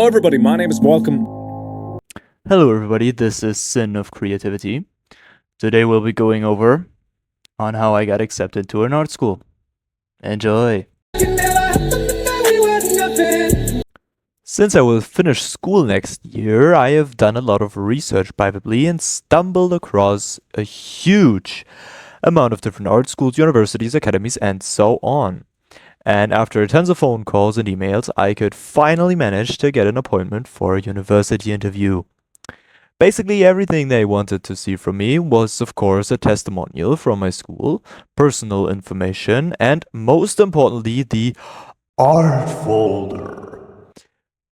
Hello everybody, my name is Welcome. Hello everybody, this is Sin of Creativity. Today we'll be going over on how I got accepted to an art school. Enjoy! Since I will finish school next year, I have done a lot of research privately and stumbled across a huge amount of different art schools, universities, academies, and so on. And after tons of phone calls and emails, I could finally manage to get an appointment for a university interview. Basically, everything they wanted to see from me was, of course, a testimonial from my school, personal information, and most importantly, the art folder,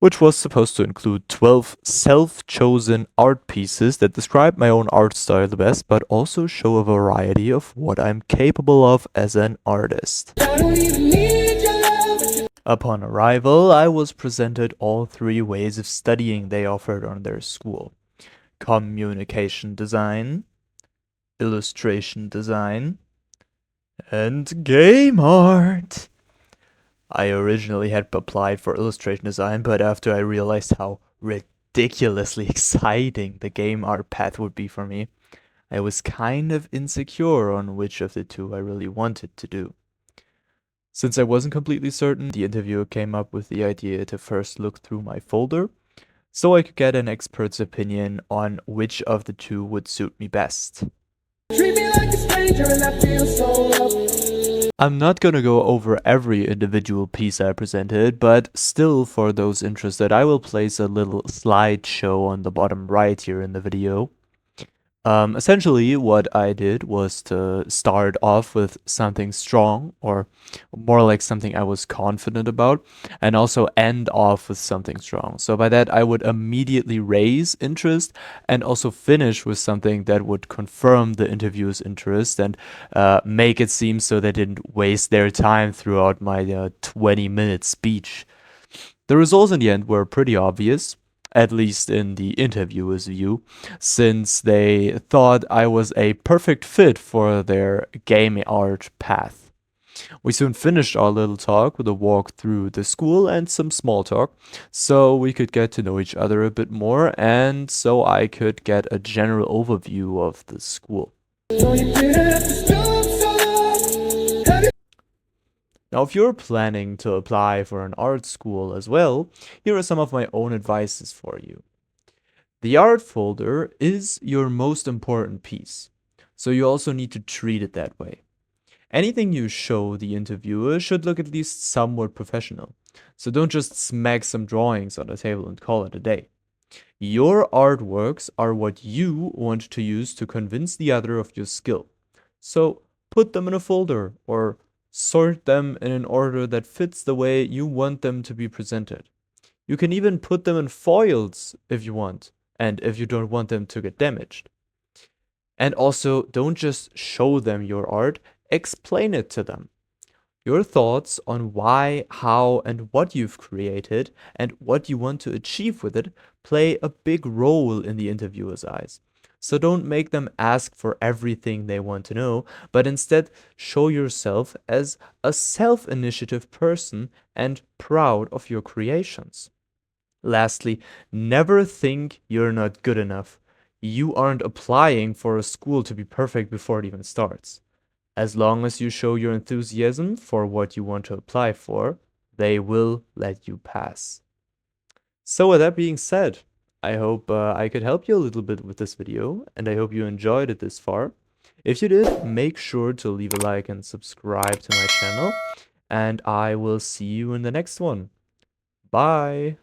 which was supposed to include 12 self chosen art pieces that describe my own art style the best, but also show a variety of what I'm capable of as an artist. Upon arrival, I was presented all three ways of studying they offered on their school: communication design, illustration design, and game art. I originally had applied for illustration design, but after I realized how ridiculously exciting the game art path would be for me, I was kind of insecure on which of the two I really wanted to do. Since I wasn't completely certain, the interviewer came up with the idea to first look through my folder so I could get an expert's opinion on which of the two would suit me best. Treat me like a stranger and I feel so I'm not gonna go over every individual piece I presented, but still, for those interested, I will place a little slideshow on the bottom right here in the video. Essentially, what I did was to start off with something strong, or more like something I was confident about, and also end off with something strong. So by that, I would immediately raise interest and also finish with something that would confirm the interviewer's interest and make it seem so they didn't waste their time throughout my 20-minute speech. The results in the end were pretty obvious, at least in the interviewer's view, since they thought I was a perfect fit for their game art path. We soon finished our little talk with a walk through the school and some small talk, so we could get to know each other a bit more and so I could get a general overview of the school. Now, if you're planning to apply for an art school as well, here are some of my own advices for you. The art folder is your most important piece, so you also need to treat it that way. Anything you show the interviewer should look at least somewhat professional, so don't just smack some drawings on the table and call it a day. Your artworks are what you want to use to convince the other of your skill, so put them in a folder or sort them in an order that fits the way you want them to be presented. You can even put them in foils if you want, and if you don't want them to get damaged. And also, don't just show them your art, explain it to them. Your thoughts on why, how, and what you've created and what you want to achieve with it play a big role in the interviewer's eyes. So don't make them ask for everything they want to know, but instead show yourself as a self-initiative person and proud of your creations. Lastly, never think you're not good enough. You aren't applying for a school to be perfect before it even starts. As long as you show your enthusiasm for what you want to apply for, they will let you pass. So with that being said, I hope I could help you a little bit with this video, and I hope you enjoyed it this far. If you did, make sure to leave a like and subscribe to my channel, and I will see you in the next one. Bye!